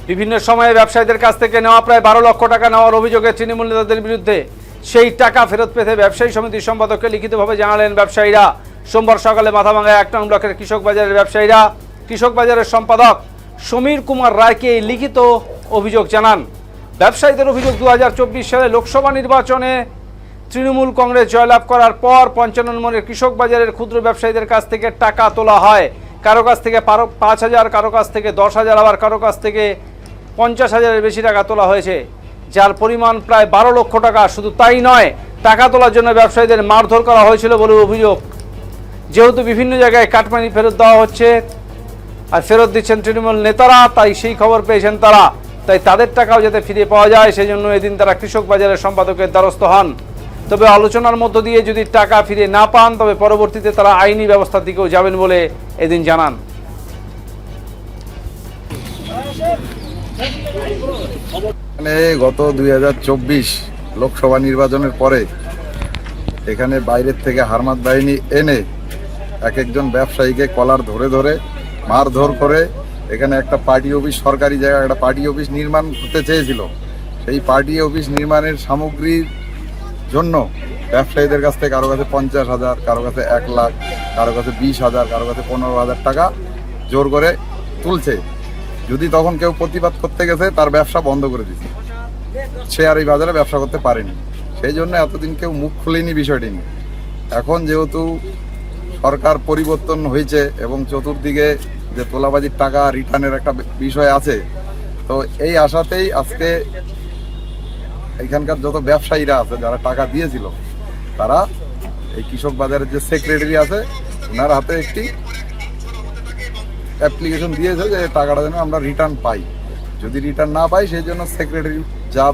বিভিন্ন সময়ে ব্যবসায়ীদের কাছ থেকে নেওয়া প্রায় 12 লক্ষ টাকা নেওয়ার অভিযোগে তৃণমূল নেতাদের বিরুদ্ধে সেই টাকা ফেরত পেতে ব্যবসায়ী সমিতির সম্পাদককে লিখিতভাবে জানালেন ব্যবসায়ীরা। সোমবার সকালে মাথাভাঙ্গা 1 নং ব্লকের কৃষক বাজারের ব্যবসায়ীরা কৃষক বাজারের সম্পাদক সমীর কুমার রায়কে এই লিখিত অভিযোগ জানান। ব্যবসায়ীদের অভিযোগ 2024 সালে লোকসভা নির্বাচনে তৃণমূল কংগ্রেস জয়লাভ করার পর 55 নম্বরের কৃষক বাজারের ক্ষুদ্র ব্যবসায়ীদের কাছ থেকে টাকা তোলা হয়। কারো কাছ থেকে 5,000, কারো কাছ থেকে 10,000, আবার কারো কাছ থেকে 50,000-এর বেশি টাকা তোলা হয়েছে, যার পরিমাণ প্রায় 12 লক্ষ টাকা। শুধু তাই নয়, টাকা তোলার জন্য ব্যবসায়ীদের মারধর করা হয়েছিল বলে অভিযোগ। যেহেতু বিভিন্ন জায়গায় কাটমানি ফেরত দেওয়া হচ্ছে আর ফেরত দিচ্ছেন তৃণমূল নেতারা, তাই সেই খবর পেয়েছেন তারা, তাই তাদের টাকাও যাতে ফিরে পাওয়া যায় সেই জন্য এদিন তারা কৃষক বাজারের সম্পাদকের দ্বারস্থ হন। তবে আলোচনার মধ্য দিয়ে যদি টাকা ফিরে না পান তবে পরবর্তীতে তারা আইনি ব্যবস্থার দিকেও যাবেন বলে এদিন জানান। গত 2024 লোকসভা নির্বাচনের পরে এখানে বাইরের থেকে হারমাত বাহিনী এনে এক একজন ব্যবসায়ীকে কলার ধরে ধরে মারধর করে এখানে একটা পার্টি অফিস, সরকারি জায়গায় একটা পার্টি অফিস নির্মাণ করতে চেয়েছিল। সেই পার্টি অফিস নির্মাণের সামগ্রীর জন্য ব্যবসায়ীদের কাছ থেকে কারো কাছে 50,000, কারো কাছে 1 লাখ, কারো কাছে 20,000, কারো কাছে 15,000 টাকা জোর করে তুলছে। যদি তখন কেউ প্রতিবাদ করতে গেছে তার ব্যবসা বন্ধ করে দিচ্ছে, সে আর এই বাজারে ব্যবসা করতে পারেনি। সেই জন্য এতদিন কেউ মুখ খুলেনি বিষয়টি নিয়ে। এখন যেহেতু সরকার পরিবর্তন হয়েছে এবং চতুর্দিকে যে তোলাবাজির টাকা রিটার্নের একটা বিষয় আছে, তো এই আশাতেই আজকে এখানকার যত ব্যবসায়ীরা আছে যারা টাকা দিয়েছিল তারা এই কৃষক বাজারের যে সেক্রেটারি আছে ওনার হাতে একটি অ্যাপ্লিকেশন দিয়েছে যে টাকাটা যেন আমরা রিটার্ন পাই। যদি রিটার্ন না পাই সেই জন্য সেক্রেটারি যা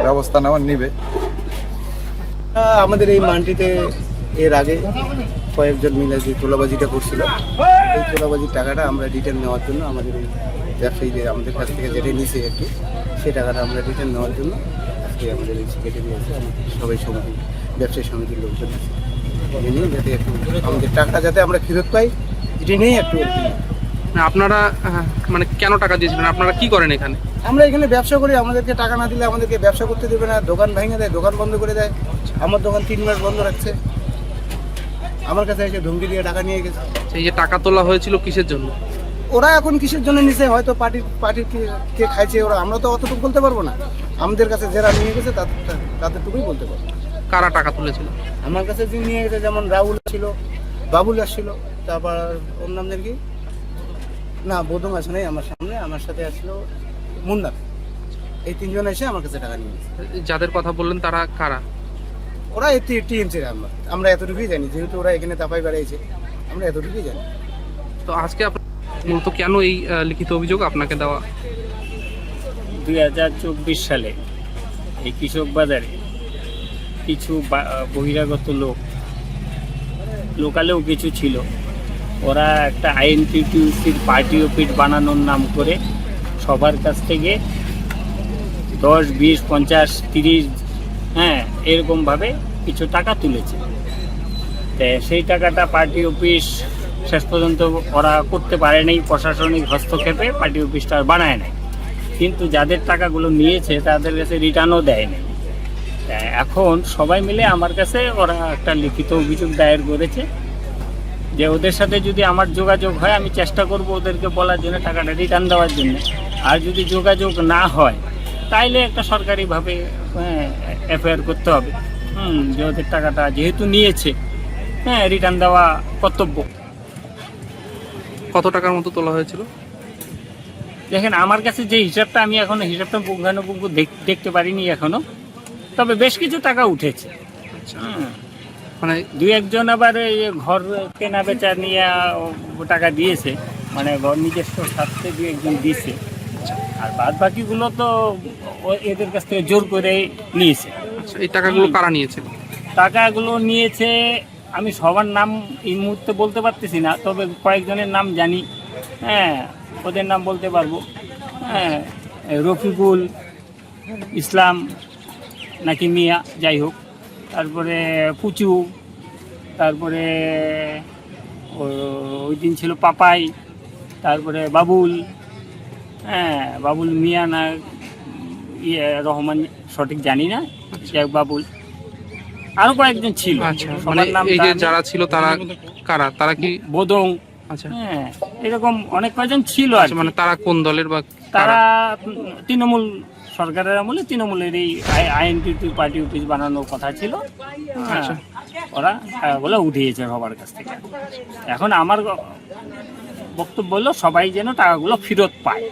ব্যবস্থা নেওয়ার নিবে। আমাদের এই মান্ডিতে এর আগে কয়েকজন মিলে যে তোলাবাজিটা করছিল, এই তোলাবাজির টাকাটা আমরা রিটার্ন নেওয়ার জন্য আমাদের এই ব্যবসায়ীদের আমাদের কাছ থেকে যেটা নিছে একটু, সেই টাকাটা আমরা রিটার্ন নেওয়ার জন্য আজকে আমাদের এই সেক্রেটারি আছে, আমাদের সবাই সমিতি ব্যবসায়ী সমিতির লোকজন আছে, এটা নিয়ে যাতে একটু আমাদের টাকাটা যাতে আমরা ফেরত পাই এটা নিয়েই একটু। আপনারা মানে কেন টাকা দিয়েছিলেন? আপনারা কি করেন এখানে? আমরা এখানে ব্যবসা করি, আমাদেরকে টাকা না দিলে আমাদেরকে ব্যবসা করতে দেবে না, দোকান ভেঙে দেয়, দোকান বন্ধ করে দেয়। আমার দোকান 3 মাস বন্ধ রাখছে, আমার কাছে এসে ধমকি দিয়ে টাকা নিয়ে গেছে। এই যে টাকা তোলা হয়েছিল কিসের জন্য? ওরা এখন কিসের জন্য নিছে, হয়তো পার্টির কে খাইছে ওরা, আমরা তো অতটুকু বলতে পারবো না। আমাদের কাছে যারা নিয়ে গেছে তাদেরটুকুই বলতে পারবো। কারা টাকা তুলেছিল? আমার কাছে যে নিয়ে গেছে যেমন রাহুল ছিল, বাবুল আসছিল, তারপর ওর নামদের কি না বোধম আছে নাই আমার সামনে, আমার সাথে আসলো মুন্না। এই 3 জন এসে আমার কাছে টাকা নিয়ে গেছে। যাদের কথা বললেন তারা কারা? ওরা টিএমসির, আমরা এতটুকুই জানি, যেহেতু ওরা এখানে তাপাই বেড়াইছে আমরা এতটুকুই জানি। তো আজকে মূলত কেন এই লিখিত অভিযোগ আপনাকে দেওয়া? 2024 সালে এই কৃষক বাজারে কিছু বহিরাগত লোকালেও কিছু ছিল, ওরা একটা আইএনটিটিউসির পার্টি অফিস বানানোর নাম করে সবার কাছ থেকে 10, 20, 50, 30 এরকমভাবে কিছু টাকা তুলেছে। সেই টাকাটা পার্টি অফিস শেষ পর্যন্ত ওরা করতে পারেনি, প্রশাসনিক হস্তক্ষেপে পার্টি অফিসটা বানায় নাই। কিন্তু যাদের টাকাগুলো নিয়েছে তাদের কাছে রিটার্নও দেয় নাই। এখন সবাই মিলে আমার কাছে ওরা একটা লিখিত অভিযোগ দায়ের করেছে যে ওদের সাথে যদি আমার যোগাযোগ হয় আমি চেষ্টা করব ওদেরকে বলার জন্য টাকাটা রিটার্ন দেওয়ার জন্য। আর যদি যোগাযোগ না হয় তাইলে একটা সরকারিভাবে এফআইআর করতে হবে, যে ওদের টাকাটা যেহেতু নিয়েছে রিটার্ন দেওয়া কর্তব্য। কত টাকার মতো তোলা হয়েছিল? দেখেন আমার কাছে যে হিসাবটা, আমি এখনো হিসাবটা পুঙ্খানুপুঙ্খ দেখতে পারিনি এখনো, তবে বেশ কিছু টাকা উঠেছে। মানে 2-1 জন আবার ঘর কেনা বেচা নিয়ে টাকা দিয়েছে, মানে ঘর নিজস্ব স্বার্থে 2-1 জন দিয়েছে, আর বাদ বাকিগুলো তো এদের কাছ থেকে জোর করে নিয়েছে। এই টাকাগুলো কারা নিয়েছে? টাকাগুলো নিয়েছে আমি সবার নাম এই মুহূর্তে বলতে পারতেছি না, তবে কয়েকজনের নাম জানি, ওদের নাম বলতে পারবো। রফিকুল ইসলাম নাকি মিয়া, যাই হোক, তারপরে পুচু, তারপরে ওই দিন ছিল পাপাই, তারপরে বাবুল, হ্যাঁ, বাবুল মিয়া না রহমান, সঠিক জানি না, শেখ বাবুল, আরো কয়েকজন ছিল। আচ্ছা, মানে সবার নাম এই যে জানি। যারা ছিল তারা কারা, তারা কি? বোদং, আচ্ছা হ্যাঁ, এরকম অনেক কয়জন ছিল আর আচ্ছা, কি। মানে তারা কোন দলের বা তারা কারা? তৃণমূল সরকারের আমলে তৃণমূলের এই আইএনটিটি পার্টি অফিস বানানোর কথা ছিল। হ্যাঁ, আচ্ছা। ওরা টাকাগুলো উঠিয়েছে সবার কাছ থেকে। এখন আমার বক্তব্য হলো সবাই যেন টাকাগুলো ফেরত পায়।